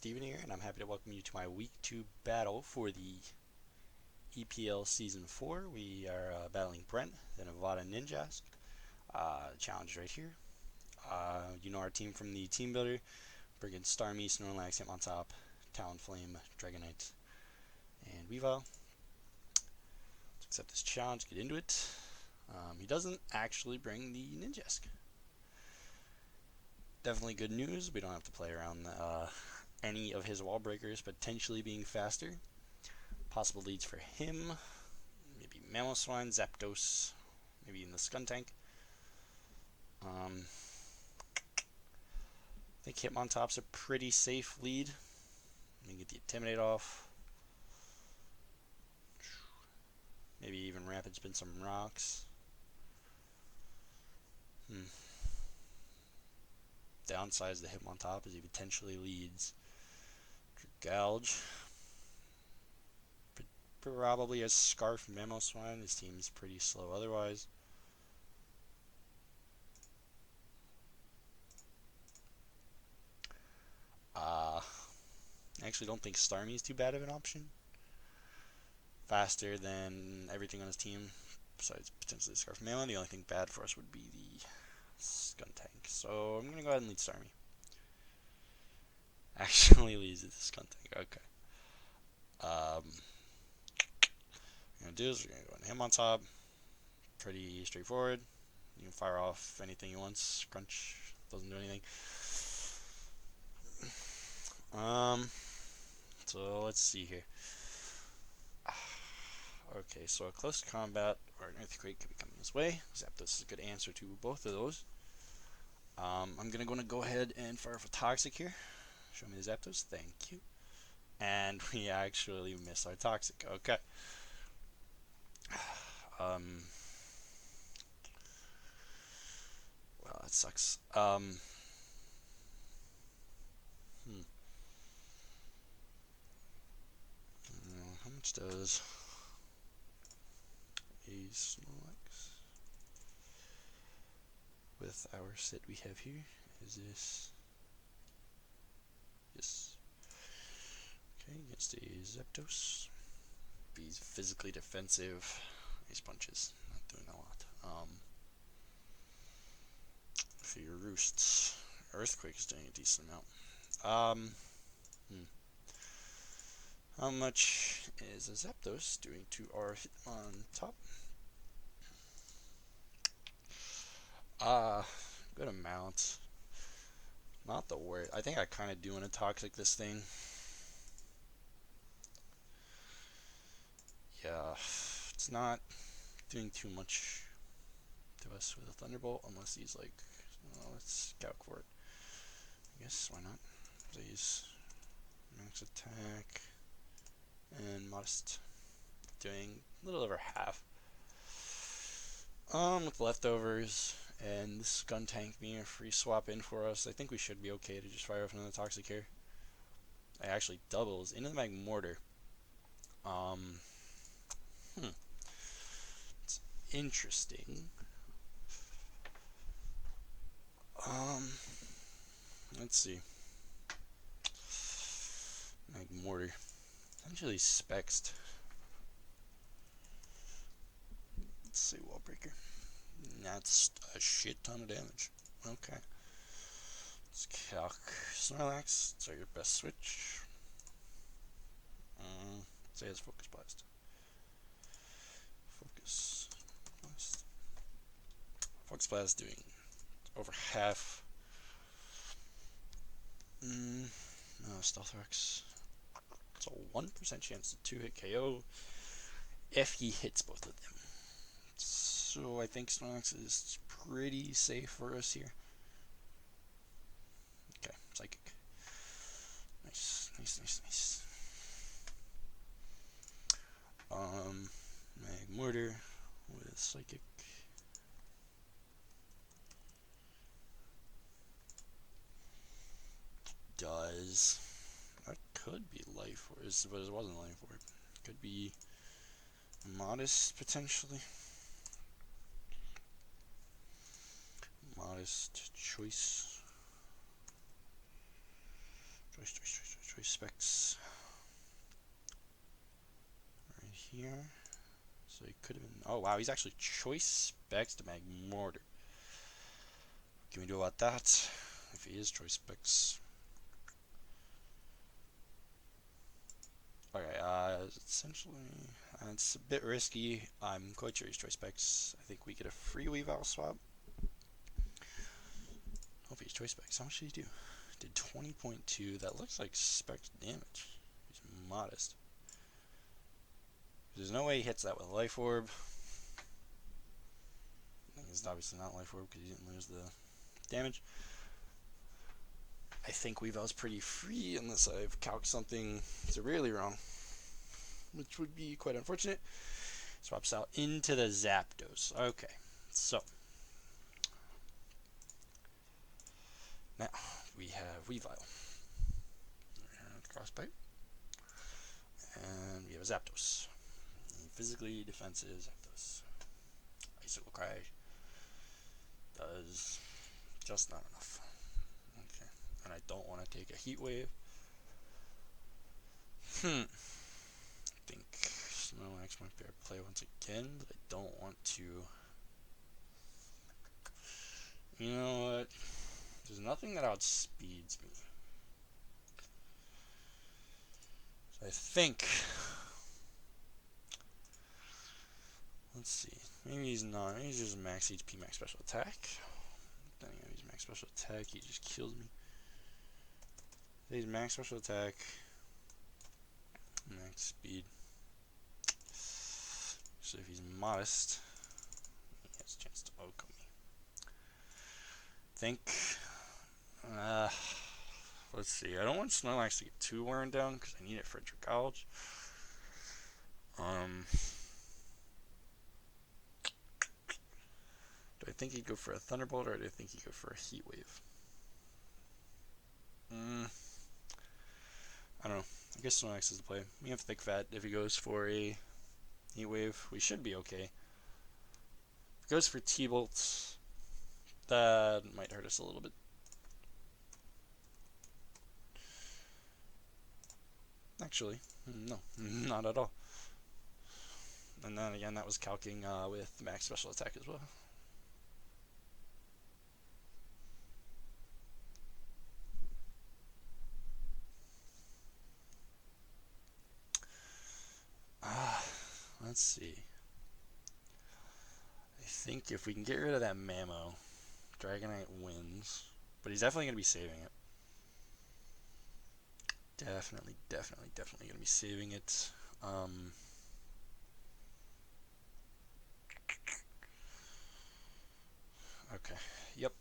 Steven here, and I'm happy to welcome you to my Week 2 battle for the EPL Season 4. We are battling Brent, the Nevada Ninjasks. Challenge right here. You know our team from the Team Builder. Brigand, Starmie, Snorlax, Hitmontop, Talonflame, Dragonite, and Weavile. Let's accept this challenge, get into it. He doesn't actually bring the Ninjask. Definitely good news. We don't have to play around any of his wall breakers potentially being faster. Possible leads for him: maybe Mamoswine, Zapdos, maybe in the Skuntank. I think Hitmontop's a pretty safe lead. Let me get the Intimidate off. Maybe even Rapid Spin some rocks. Downsize the Hitmontop as he potentially leads. Gouge. Probably a Scarf Mamoswine. His team's pretty slow otherwise. I actually don't think Starmie is too bad of an option. Faster than everything on his team, besides potentially the Scarf Mama. The only thing bad for us would be the Skuntank. So I'm going to go ahead and lead Starmie. Actually leads the Skuntank. Okay. What we're going to do is we're going to go in Hitmontop. Pretty straightforward. You can fire off anything you want. Crunch doesn't do anything. So let's see here. Okay, so a close combat or an earthquake could be coming this way. Zapdos is a good answer to both of those. I'm gonna go ahead and fire off a Toxic here. Show me the Zapdos. Thank you. And we actually missed our Toxic. Okay. Well, that sucks. How much does a Snorlax with our set we have here? Is this? Yes. Okay, against a Zapdos. He's physically defensive. These punches, not doing a lot. For your Roosts, Earthquake is doing a decent amount. How much is a Zapdos doing to our Hitmontop? Good amount. Not the worst. I think I kind of do want to Toxic this thing. Yeah, it's not doing too much to us with a Thunderbolt unless he's like, let's calc for it. I guess why not? Please, max attack and modest, doing a little over half. With leftovers and this Skuntank being a free swap in for us, I think we should be okay to just fire off another Toxic here. It actually doubles into the Magmortar. It's interesting. Let's see. Magmortar. Essentially Spexed. Let's see, Wall Breaker. That's a shit ton of damage. Okay. Let's calc Snorlax. It's your best switch. Say it's Focus Blast. Focus Blast. Focus Blast doing over half. Stealth Rex. It's a 1% chance to 2-hit KO if he hits both of them. So I think Snorlax is pretty safe for us here. Okay, Psychic. Nice. Magmortar with Psychic. Does that could be Life Orb, but it wasn't Life Orb. Could be Modest potentially. Modest choice. Choice specs right here. So he could have been. Oh wow, he's actually choice specs to Magmortar. What can we do about that? If he is choice specs. Okay, essentially, it's a bit risky. I'm quite sure he's choice specs. I think we get a free Weavile swap. Hope he's choice specs. How much did he do? Did 20.2. That looks like spec damage. He's modest. There's no way he hits that with Life Orb. It's obviously not Life Orb because he didn't lose the damage. I think Weavile's pretty free unless I've calced something severely wrong, which would be quite unfortunate. Swaps out into the Zapdos. Okay, so now we have Weavile, Frostbite, and we have a Zapdos. Physically defensive Zapdos. Icicle Cry does just not enough. Okay, and I don't want to take a Heat Wave. I think Snorlax might be our play once again, but I don't want to. You know what? There's nothing that outspeeds me. So I think. Let's see. Maybe he's not. Maybe he's just max HP, max special attack. Then he's max special attack. He just kills me. He's max special attack, max speed. So if he's modest, he has a chance to OHKO me. Think. Let's see. I don't want Snorlax to get too worn down because I need it for College. Do I think he'd go for a Thunderbolt or do I think he'd go for a Heat Wave? I don't know. I guess Snorlax is the play. We have Thick Fat. If he goes for a Heat Wave, we should be okay. If he goes for T-Bolt, that might hurt us a little bit. Actually, no, not at all. And then again, that was calcing with max special attack as well. Let's see. I think if we can get rid of that Mamo, Dragonite wins. But he's definitely going to be saving it. Definitely going to be saving it. Okay. Yep.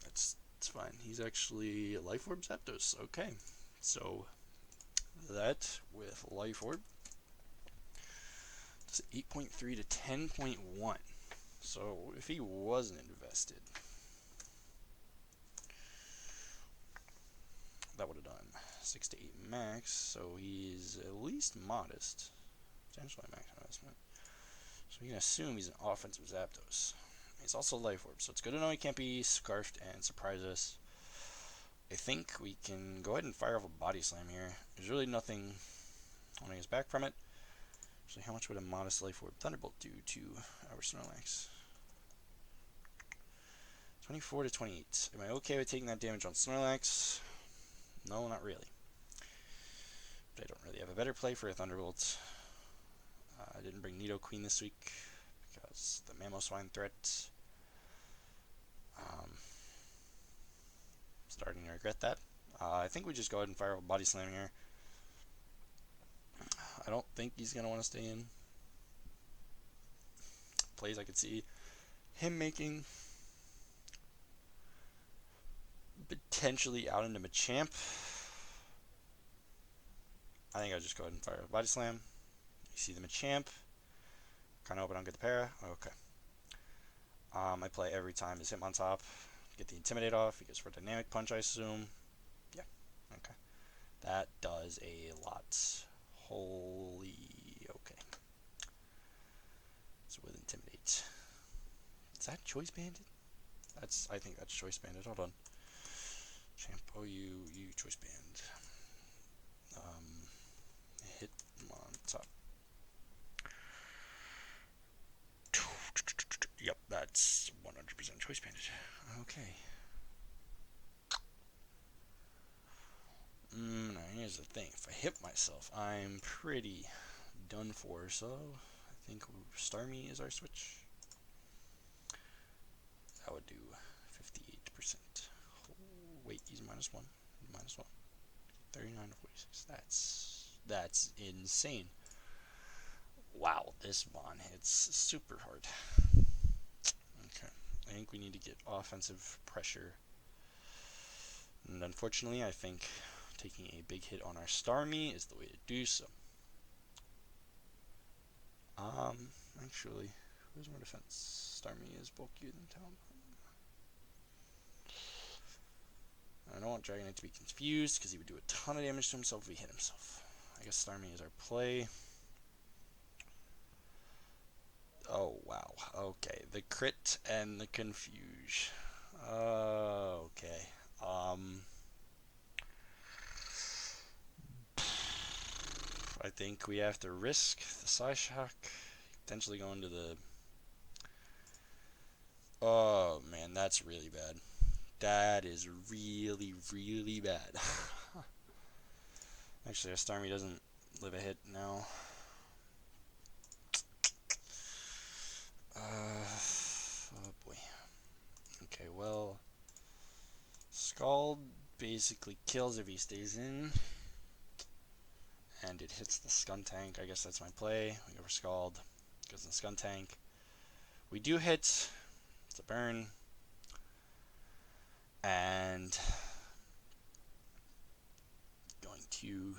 That's fine. He's actually Life Orb Zapdos. Okay. So that with Life Orb does 8.3 to 10.1. So if he wasn't invested, that would have done 6 to 8 max. So he's at least modest. Potentially max investment. So we can assume he's an offensive Zapdos. He's also Life Orb, so it's good to know he can't be Scarfed and surprise us. I think we can go ahead and fire off a Body Slam here. There's really nothing holding us back from it. Actually, how much would a modest Life Orb Thunderbolt do to our Snorlax? 24 to 28. Am I okay with taking that damage on Snorlax? No, not really. But I don't really have a better play for a Thunderbolt. I didn't bring Nidoqueen this week because the Mamoswine threat. Starting to regret that. I think we just go ahead and fire a Body Slam here. I don't think he's going to want to stay in. Plays I could see him making. Potentially out into Machamp. I think I'll just go ahead and fire a Body Slam. You see the Machamp. Kind of hope I don't get the para. Okay. I play every time is Hitmontop. Get the Intimidate off. He goes for Dynamic Punch, I assume. Yeah. Okay. That does a lot. Holy. Okay. So with Intimidate. Is that Choice Banded? I think that's Choice Banded. Hold on. Champ, you Choice Band. Okay. Now here's the thing. If I hit myself, I'm pretty done for. So I think Starmie is our switch. That would do 58%. Oh, wait, he's -1. -1. 39 to 46. That's insane. Wow, this Bond hits super hard. Okay, I think we need to get offensive pressure. And unfortunately, I think taking a big hit on our Starmie is the way to do so. Actually, who's more defense? Starmie is bulkier than Talon. I don't want Dragonite to be confused because he would do a ton of damage to himself if he hit himself. I guess Starmie is our play. Oh, wow. Okay, the crit and the confuse. Okay. I think we have to risk the Psyshock, potentially going to the... Oh, man, that's really bad. That is really, really bad. Actually, our Starmie doesn't live a hit now. Oh boy. Okay, well, Scald basically kills if he stays in, and it hits the Skuntank. I guess that's my play. We go for Scald, goes in the Skuntank. We do hit. It's a burn, and going to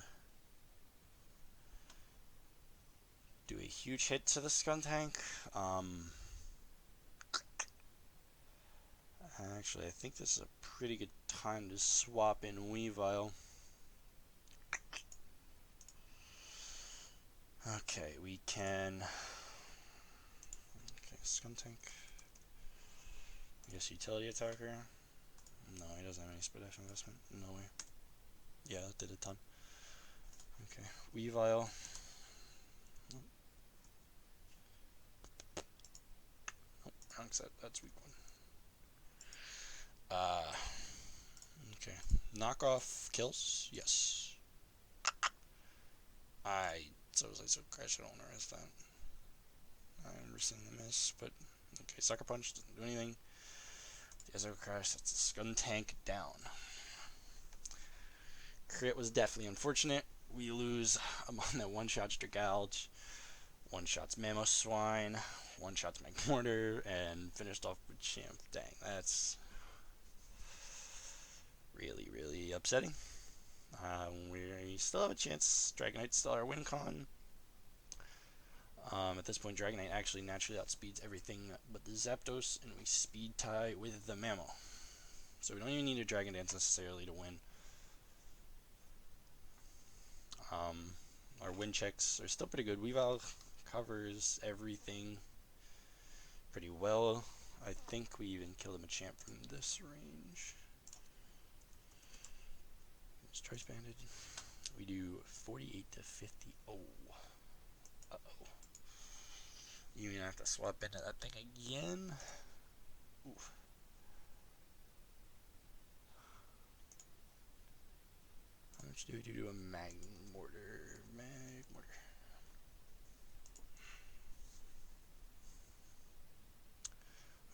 do a huge hit to the Skuntank. Actually, I think this is a pretty good time to swap in Weavile. Okay, we can... Okay, Skuntank. I guess utility attacker. No, he doesn't have any split F investment. No way. Yeah, that did a ton. Okay, Weavile. Nope, wrong set. That's weak one. Okay. Knockoff kills? Yes. So was I so crash, I don't want to risk that. I understand the miss, but okay, Sucker Punch doesn't do anything. The Ezo Crash, that's a Skuntank down. Crit was definitely unfortunate. We lose on that one-shot's Dragalge, one-shot's Mamoswine, one-shot's Magmortar, and finished off with Champ. Dang, that's really, really upsetting. We still have a chance. Dragonite's still our win con. At this point, Dragonite actually naturally outspeeds everything but the Zapdos, and we speed tie with the Mamo. So we don't even need a Dragon Dance necessarily to win. Our win checks are still pretty good. Weavile covers everything pretty well. I think we even killed a Machamp from this range. It's Choice Banded. We do 48 to 50. Oh. Uh-oh. You even have to swap into that thing again? Oof. How much do we do to a Magmortar? Magmortar.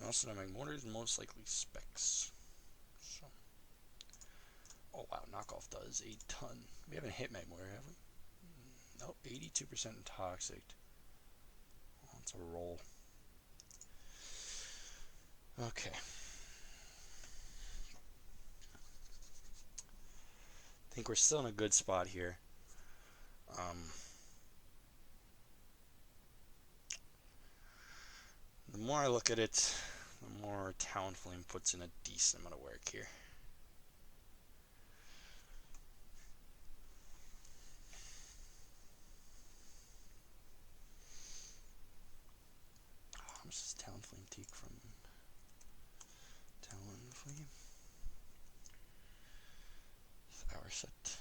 Also, the Magmortar is most likely Specs. So. Oh wow, knockoff does a ton. We haven't hit Magmortar, have we? Nope, 82% toxic. Oh, it's a roll. Okay. I think we're still in a good spot here. The more I look at it, the more Talonflame puts in a decent amount of work here. How much does Talonflame take from Talonflame? Our set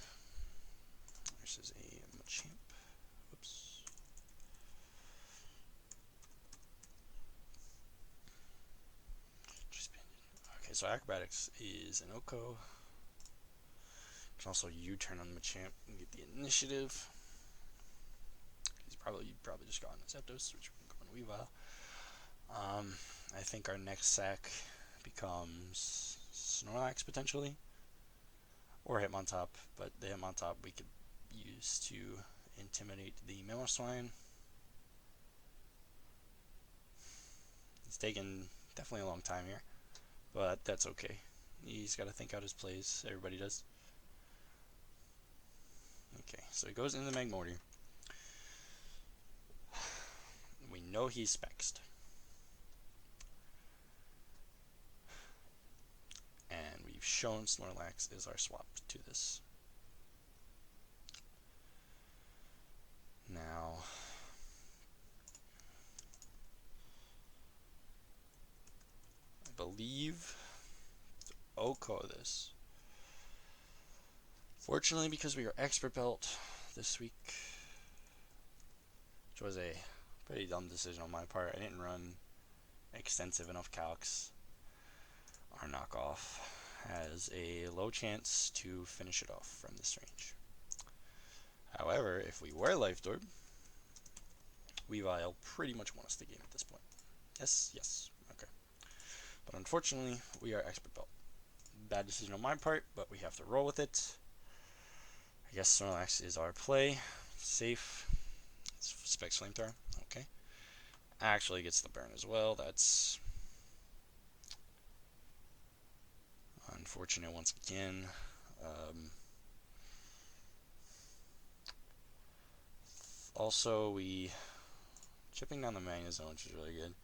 versus a Machamp. Whoops. Okay, so Acrobatics is an Oko. Can also U-turn on the Machamp and get the initiative. He's probably just gone Zapdos, which we can go on Weavile. I think our next sack becomes Snorlax potentially, or Hitmontop, but the Hitmontop we could use to intimidate the Mamoswine. It's taken definitely a long time here, but that's okay. He's got to think out his plays. Everybody does. Okay, so he goes into the Magmortar. We know he's Spexed. And we've shown Snorlax is our swap to this. Now, I believe Oko this. Fortunately, because we are Expert Belt this week, which was a pretty dumb decision on my part. I didn't run extensive enough calcs. Our knockoff has a low chance to finish it off from this range. However, if we were Life Orb, Weavile pretty much won us the game at this point. Yes, okay. But unfortunately, we are Expert Belt. Bad decision on my part, but we have to roll with it. I guess Snorlax is our play. Safe. Specs Flamethrower. Okay. Actually gets the burn as well. That's unfortunate once again. Also, we chipping down the Magnezone, which is really good.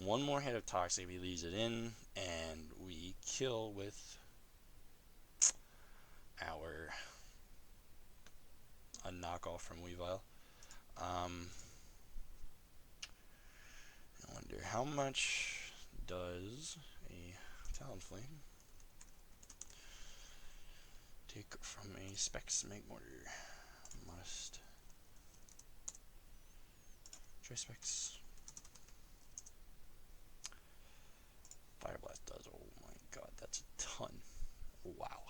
One more hit of Toxic, he leaves it in, and we kill with a knockoff from Weavile. I wonder how much does a Talonflame take from a Specs Magmortar? Must try Specs. Fire Blast does. Oh my god, that's a ton. Wow.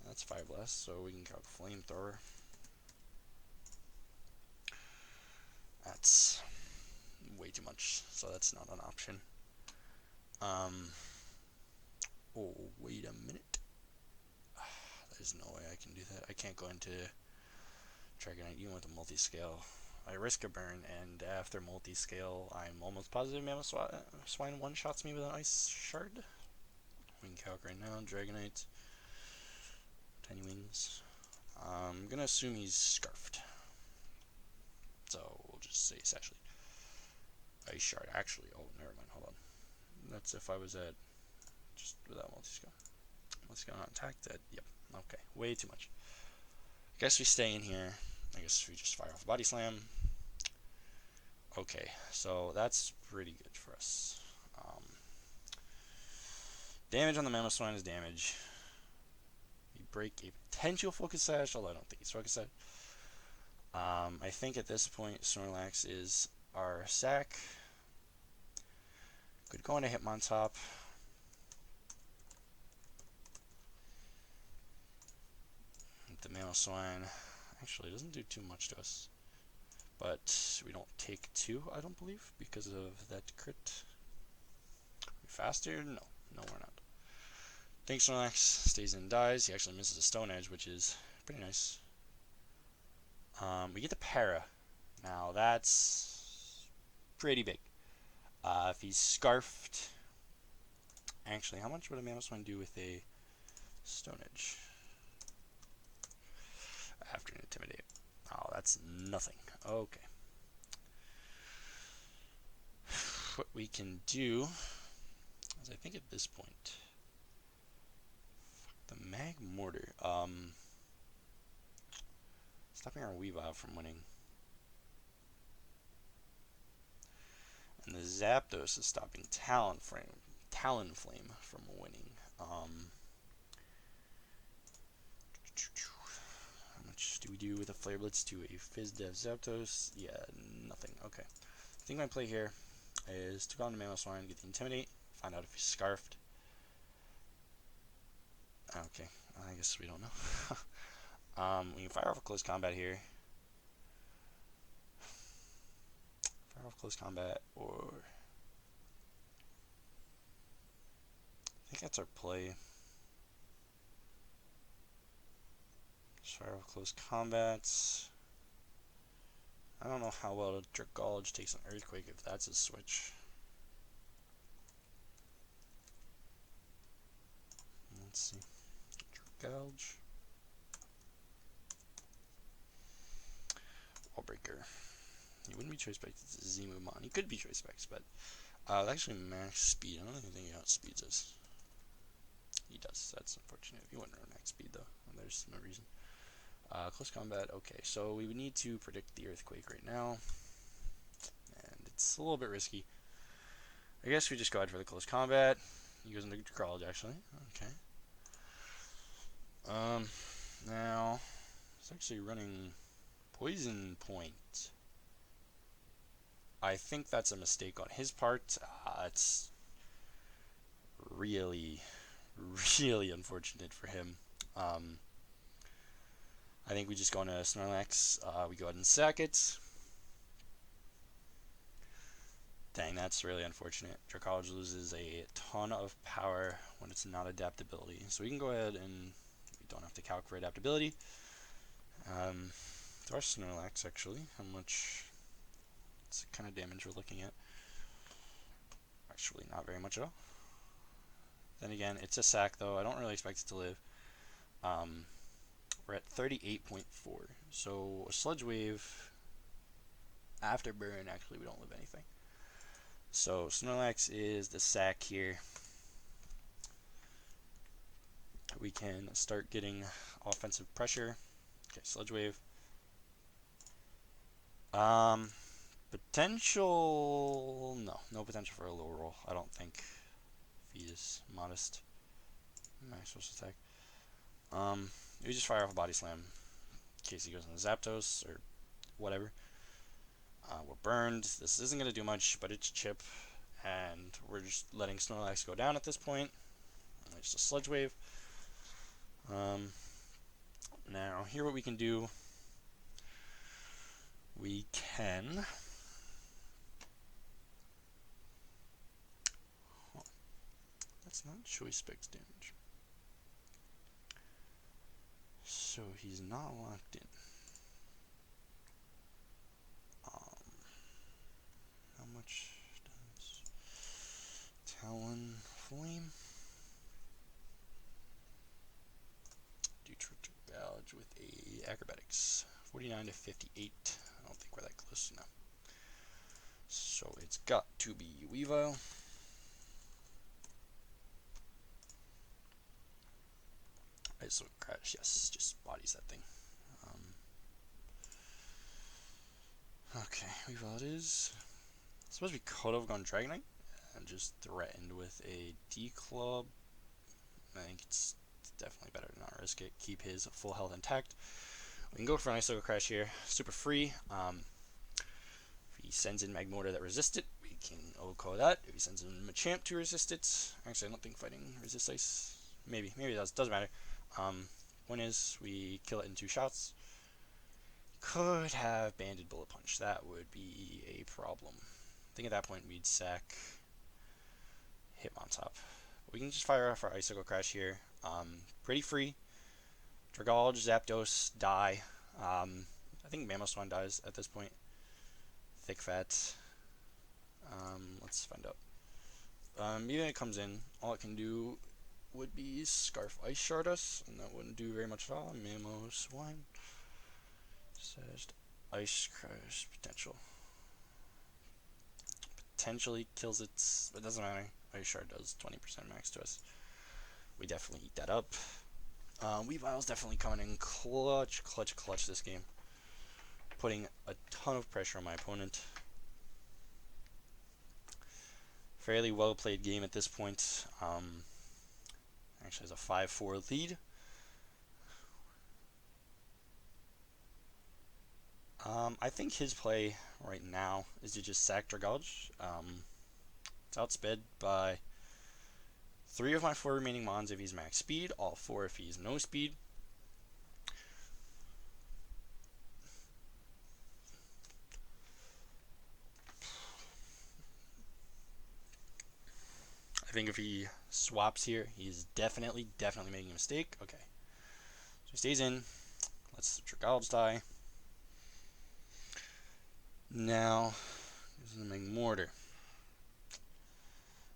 That's Fire Blast, so we can count Flamethrower. That's way too much, so that's not an option. Oh, wait a minute. There's no way I can do that. I can't go into Dragonite even with a multi-scale. I risk a burn, and after multi-scale, I'm almost positive Mamoswine one-shots me with an Ice Shard. Wing Calc right now, Dragonite. Tiny Wings. I'm gonna assume he's Scarfed. So we'll just say Sash Lead. Ice Shard, actually. Oh, never mind, hold on. That's if I was at just without multi-scale. Multi-scale not attacked. Yep. Okay, way too much. I guess we stay in here. I guess we just fire off a Body Slam. Okay, so that's pretty good for us. Damage on the Mamoswine is damage. We break a potential Focus Sash, although I don't think he's Focus Sash. I think at this point Snorlax is our sack. Could go into Hitmontop. The Mamoswine actually doesn't do too much to us, but we don't take 2, I don't believe, because of that crit. Are we faster? No, we're not. Think Snorlax stays in, dies. He actually misses a Stone Edge, which is pretty nice. We get the Para. Now that's pretty big. If he's Scarfed, actually, how much would a Mamoswine do with a Stone Edge? After an Intimidate. Oh, that's nothing. Okay. What we can do is, I think at this point, the Magmortar. Stopping our Weavile from winning. And the Zapdos is stopping Talonflame from winning. How much do we do with a Flare Blitz to a Fizz Dev Zapdos? Yeah, nothing. Okay. I think my play here is to go on to Mamoswine, get the Intimidate, Find out if he's scarfed. Okay, I guess we don't know. We can fire off a close combat here. Fire off close combat, or I think that's our play. Just fire off close combats. I don't know how well Dragolge takes an Earthquake if that's his switch. Let's see. Dragolge. Wallbreaker. He wouldn't be choice specs. It's Zimumon. He could be choice specs, but actually max speed. I don't even think he outspeeds us. He does. That's unfortunate. He wouldn't run max speed though. There's no reason. Close combat. Okay, so we would need to predict the Earthquake right now, and it's a little bit risky. I guess we just go ahead for the close combat. He goes into College actually. Okay. Now it's actually running Poison Point. I think that's a mistake on his part. It's really, really unfortunate for him. I think we just go into Snorlax. We go ahead and sack it. Dang, that's really unfortunate. Dracolich loses a ton of power when it's not adaptability. So we can go ahead and we don't have to calc for adaptability. To our Snorlax, actually, how much what's the kind of damage we're looking at? Actually, not very much at all. Then again, it's a sack though. I don't really expect it to live. We're at 38.4. So a Sludge Wave after burn, actually, we don't live anything. So Snorlax is the sack here. We can start getting offensive pressure. Okay, Sludge Wave. Potential... No potential for a low roll, I don't think. If he is modest. Max social attack. We just fire off a Body Slam in case he goes on Zapdos or whatever. We're burned. This isn't going to do much, but it's Chip. And we're just letting Snorlax go down at this point. It's a Sludge Wave. Now, here what we can do. We can... That's not choice specs damage. So he's not locked in. How much does Talon Flame do? Gouge with a Acrobatics 49 to 58. I don't think we're that close now. So it's got to be Weavile. So Crash, yes, just bodies that thing. Okay, Weavile it is. I suppose we could have gone Dragonite and just threatened with a D-Club. I think it's definitely better to not risk it. Keep his full health intact. We can go for an Icicle Crash here. Super free. If he sends in Magmortar that resists it, we can OHKO that. If he sends in Machamp to resist it, actually I don't think fighting resists ice. Maybe it does. Doesn't matter. One is we kill it in 2 shots. Could have Banded Bullet Punch. That would be a problem. I think at that point we'd sack Hitmontop. We can just fire off our Icicle Crash here. Pretty free. Dragolge, Zapdos, die. I think Mamoswine dies at this point. Thick Fat. Let's find out. Even if it comes in, all it can do would be Scarf Ice Shard us, and that wouldn't do very much at all. Mamoswine. Said Ice Crush potential. Potentially kills it, but it doesn't matter. Ice Shard does 20% max to us. We definitely eat that up. Weavile's definitely coming in clutch this game. Putting a ton of pressure on my opponent. Fairly well played game at this point. Actually has a 5-4 lead. I think his play right now is to just sack Dragolge. It's outsped by 3 of my 4 remaining mons if he's max speed, all 4 if he's no speed. I think if he swaps here, he's definitely making a mistake. Okay. So he stays in. Let's Dragal's die. Now, this is the mortar.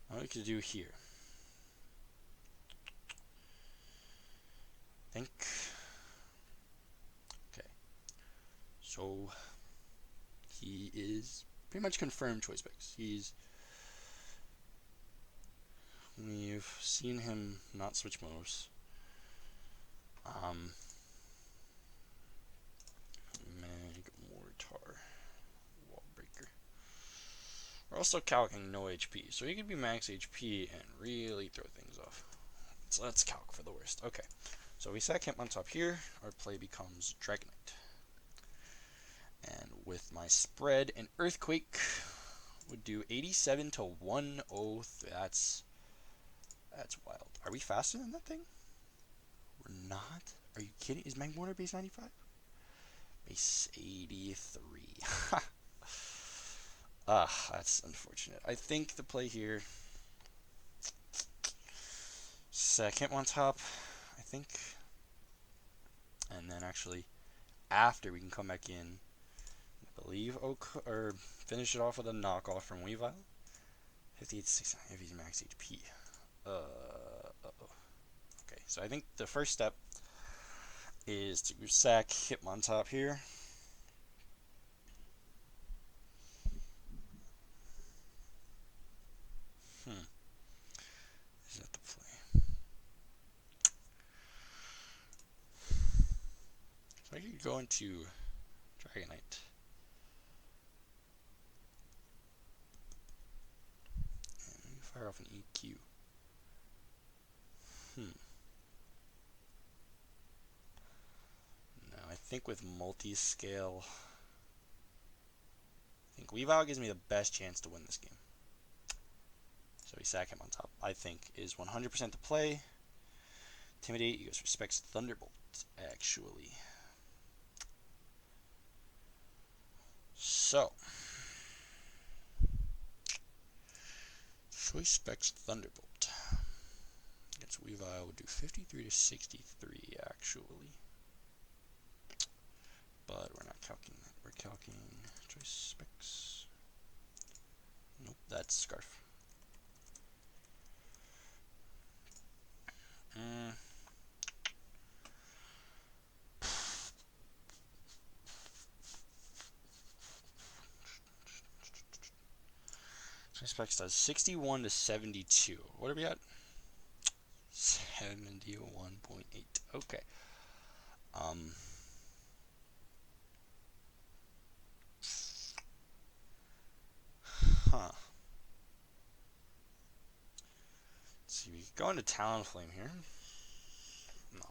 What we could do here. I think. Okay. So, he is pretty much confirmed choice picks. We've seen him not switch moves. Mag Mortar. Wall Breaker. We're also calcing no HP, so he could be max HP and really throw things off. So let's calc for the worst. Okay, so we sack him on top here. Our play becomes Dragonite. And with my spread, an Earthquake would do 87 to 103. That's wild. Are we faster than that thing? We're not? Are you kidding? Is Magmortar base 95? Base 83. That's unfortunate. I think the play here. Second on top, I think. And then actually, after we can come back in, I believe, or finish it off with a knockoff from Weavile. 58 to 69 if he's max HP. Okay, so I think the first step is to sack Hitmontop here. Is that the play? So I could go into Dragonite. And fire off an EQ. No, I think with multi-scale, I think Weavile gives me the best chance to win this game. So we sack him on top. I think is 100% to play. Intimidate, he goes respects Thunderbolt, actually. So, choice specs Thunderbolt. Against Weavile would do 53 to 63, actually. But we're not calculating that. We're calculating choice specs. Nope, that's Scarf. Choice specs does 61 to 72. What are we at? 71.8. Okay. Let's see, we could go into Talonflame here. No,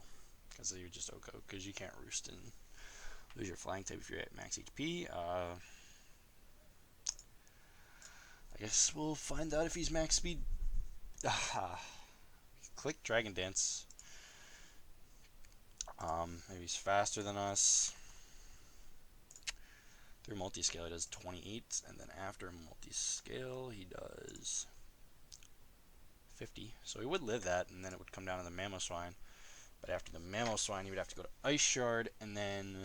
because you just OHKO, because you can't roost and lose your flying type if you're at max HP. I guess we'll find out if he's max speed. Click Dragon Dance. Maybe he's faster than us. Through multi-scale, he does 28, and then after multi-scale, he does 50. So he would live that, and then it would come down to the Mamoswine. But after the Mamoswine, he would have to go to Ice Shard, and then...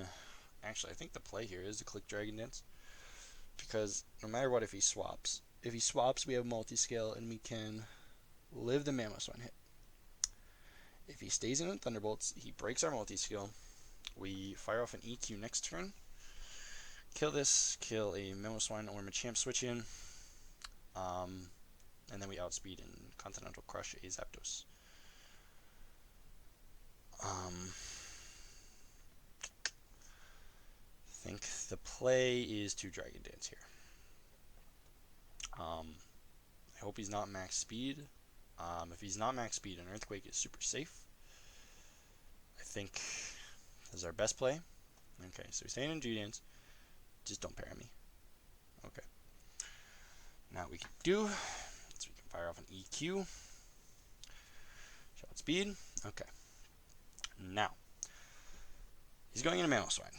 Actually, I think the play here is to click Dragon Dance. Because no matter what, if he swaps, we have multi-scale, and we can live the Mamoswine hit. If he stays in with Thunderbolts, he breaks our multi-scale. We fire off an EQ next turn. Kill this, kill a Mamoswine or Machamp switch in. And then we outspeed and Continental Crush a Zapdos. I think the play is to Dragon Dance here. I hope he's not max speed. If he's not max speed, an Earthquake is super safe. I think this is our best play. Okay, so he's staying in G-Dance. Just don't parry me. Okay. Now what we can do is we can fire off an EQ. Shot speed. Okay. Now, he's going into Mamoswine.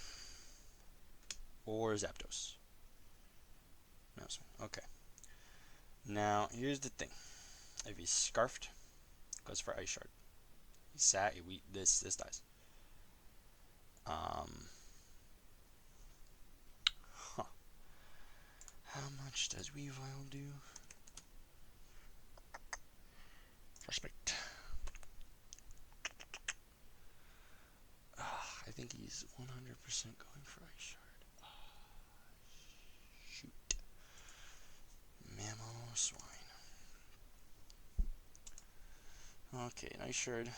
Or Zapdos. Mamoswine. Okay. Now, here's the thing. If he's Scarfed, goes for Ice Shard. He's sat. This dies. Huh. How much does Weavile do? Respect. I think he's 100% going for Ice Shard. Shoot. Mamoswine. Okay, Ice Shard.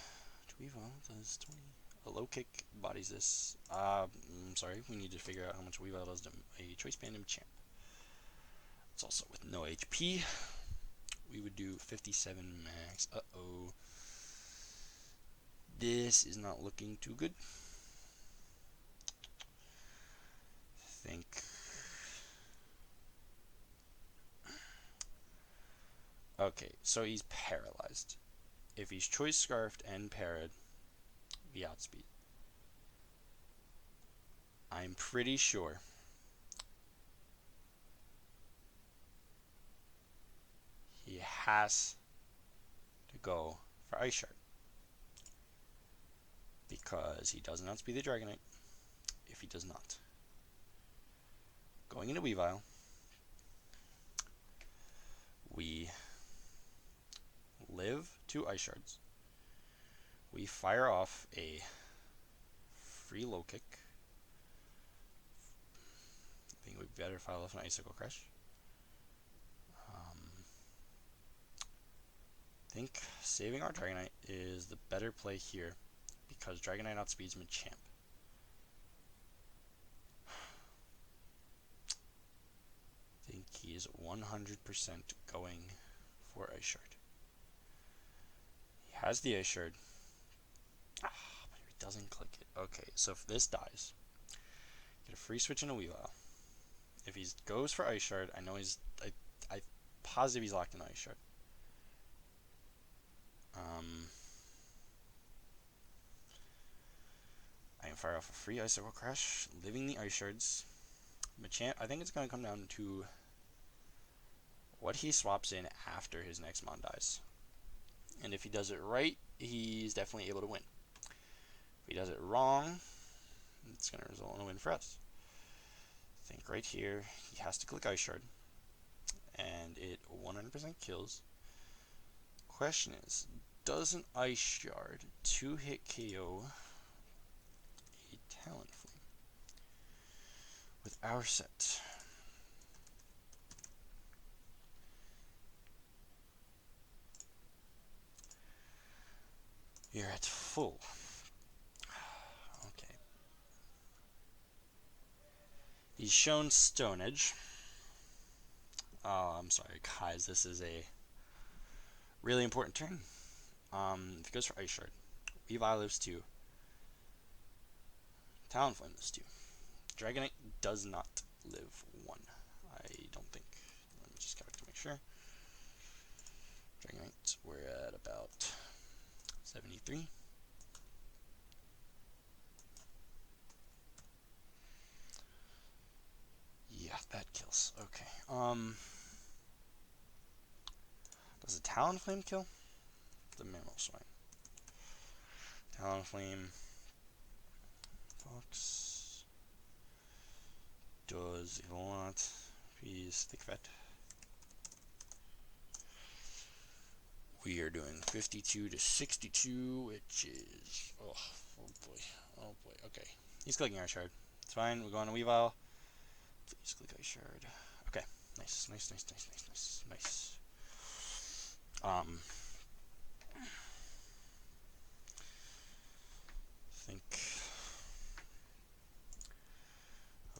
Weavile does 20. A low kick bodies this. I'm sorry, we need to figure out how much Weavile does to a Choice Band Champ. It's also with no HP. We would do 57 max. Uh-oh. This is not looking too good. Think. Okay, so he's paralyzed. If he's Choice Scarfed and parried, we outspeed. I'm pretty sure he has to go for Ice Shard. Because he does not outspeed the Dragonite if he does not. Going into Weavile, we live 2 Ice Shards. We fire off a free low kick. I think we'd better fire off an Icicle Crush. I think saving our Dragonite is the better play here because Dragonite outspeeds Machamp. I think he is 100% going for Ice Shard. He has the Ice Shard. But he doesn't click it. Okay, so if this dies, get a free switch into Weavile. If he goes for Ice Shard, I know he's. I positive he's locked in Ice Shard. I can fire off a free Icicle Crash, living the Ice Shards. Machamp, I think it's going to come down to what he swaps in after his next Mon dies. And if he does it right, he's definitely able to win. If he does it wrong, it's going to result in a win for us. I think right here, he has to click Ice Shard. And it 100% kills. Question is, does an Ice Shard 2-hit KO a Talonflame with our set? You're at full. Okay. He's shown Stone Edge. Oh, I'm sorry, guys. This is a really important turn. If he goes for Ice Shard, Weavile lives 2. Talonflame lives 2. Dragonite does not live 1. I don't think. Let me just calculate to make sure. Dragonite, we're at about 73. Yeah, that kills. Okay. Does a Talonflame kill? The Mamoswine. Talonflame. Fox. Does a lot. He's thick fat. We are doing 52 to 62, which is. Oh boy. Oh boy. Okay. He's clicking Ice Shard. It's fine. We're going to Weavile. Please click Ice Shard. Okay. Nice. I think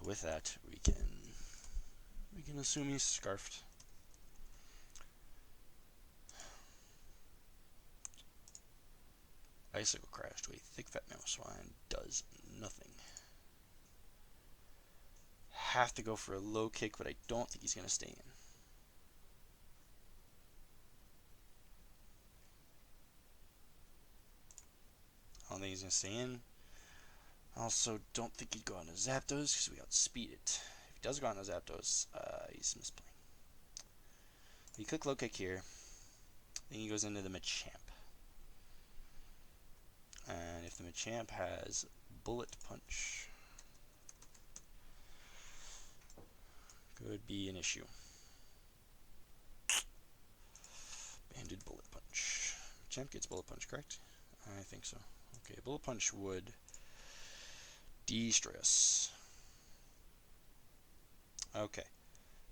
with that we can assume he's Scarfed. Icicle Crash to a thick fat Mamoswine does nothing. Have to go for a low kick, but I don't think he's going to stay in. he's going to stay in. Also, don't think he'd go on to Zapdos because we outspeed it. If he does go on to Zapdos, he's misplaying. We click low kick here. Then he goes into the Machamp. And if the Machamp has Bullet Punch, could be an issue. Banded Bullet Punch. Machamp gets Bullet Punch, correct? I think so. Okay, Bullet Punch would destroy us. Okay.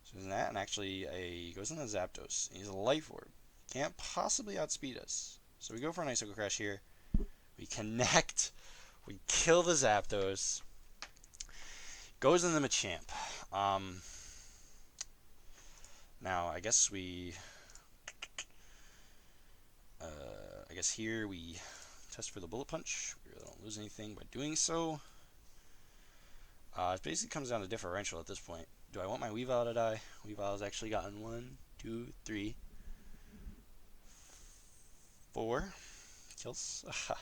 So there's that, and actually he goes into Zapdos. He's a Life Orb. Can't possibly outspeed us. So we go for an Icicle Crash here. We connect. We kill the Zapdos. Goes in the Machamp. Now, I guess we... I guess here we test for the Bullet Punch. We really don't lose anything by doing so. It basically comes down to differential at this point. Do I want my Weavile to die? Weavile's actually gotten 1, 2, 3, 4 kills. Aha.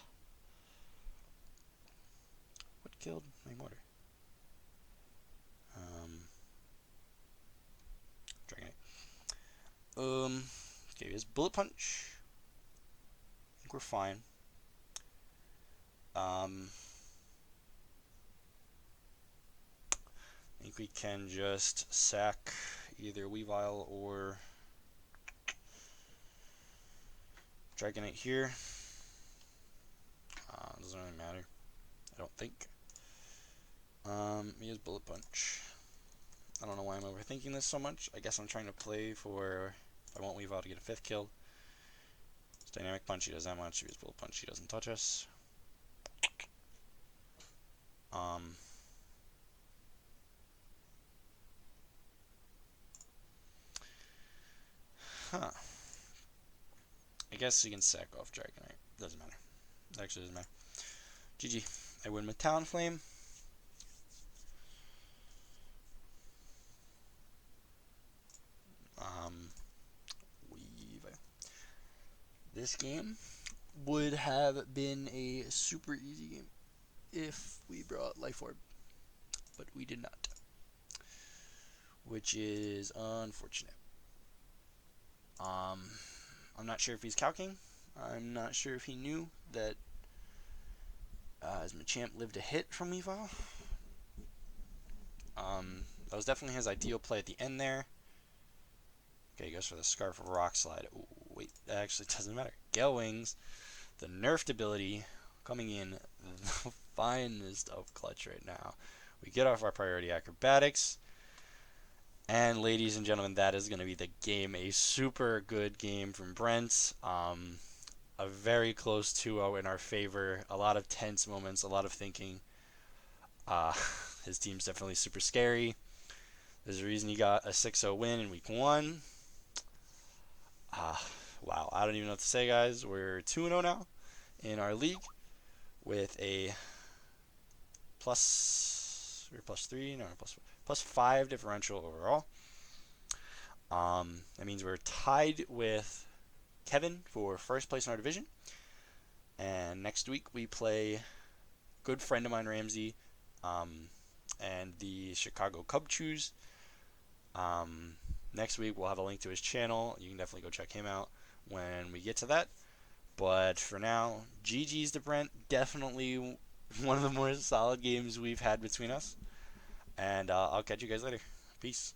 What killed my mortar? Dragonite. Okay, his Bullet Punch. I think we're fine. I think we can just sack either Weavile or Dragonite here. Doesn't really matter, I don't think. He has Bullet Punch. I don't know why I'm overthinking this so much. I guess I'm trying to play for if I want Weavile to get a 5th kill. It's Dynamic Punch, he does that much. He has Bullet Punch, he doesn't touch us. I guess you can sack off Dragonite. Doesn't matter. It actually doesn't matter. GG. I win with Talonflame. This game would have been a super easy game if we brought Life Orb, but we did not, which is unfortunate. I'm not sure if he's calcing. I'm not sure if he knew that his Machamp lived a hit from Weavile. That was definitely his ideal play at the end there. Okay, he goes for the Scarf Rock Slide. Ooh, wait, that actually doesn't matter. Gale Wings, the nerfed ability, coming in the finest of clutch right now. We get off our priority acrobatics. And ladies and gentlemen, that is going to be the game. A super good game from Brent. A very close 2-0 in our favor. A lot of tense moments, a lot of thinking. His team's definitely super scary. There's a reason he got a 6-0 win in week 1. Wow, I don't even know what to say, guys. We're 2-0 now in our league with a plus 5 differential overall. That means we're tied with Kevin for first place in our division. And next week we play good friend of mine, Ramsey, and the Chicago Cub Chews. Next week we'll have a link to his channel. You can definitely go check him out when we get to that. But for now, GG's to Brent. Definitely one of the more solid games we've had between us. And I'll catch you guys later. Peace.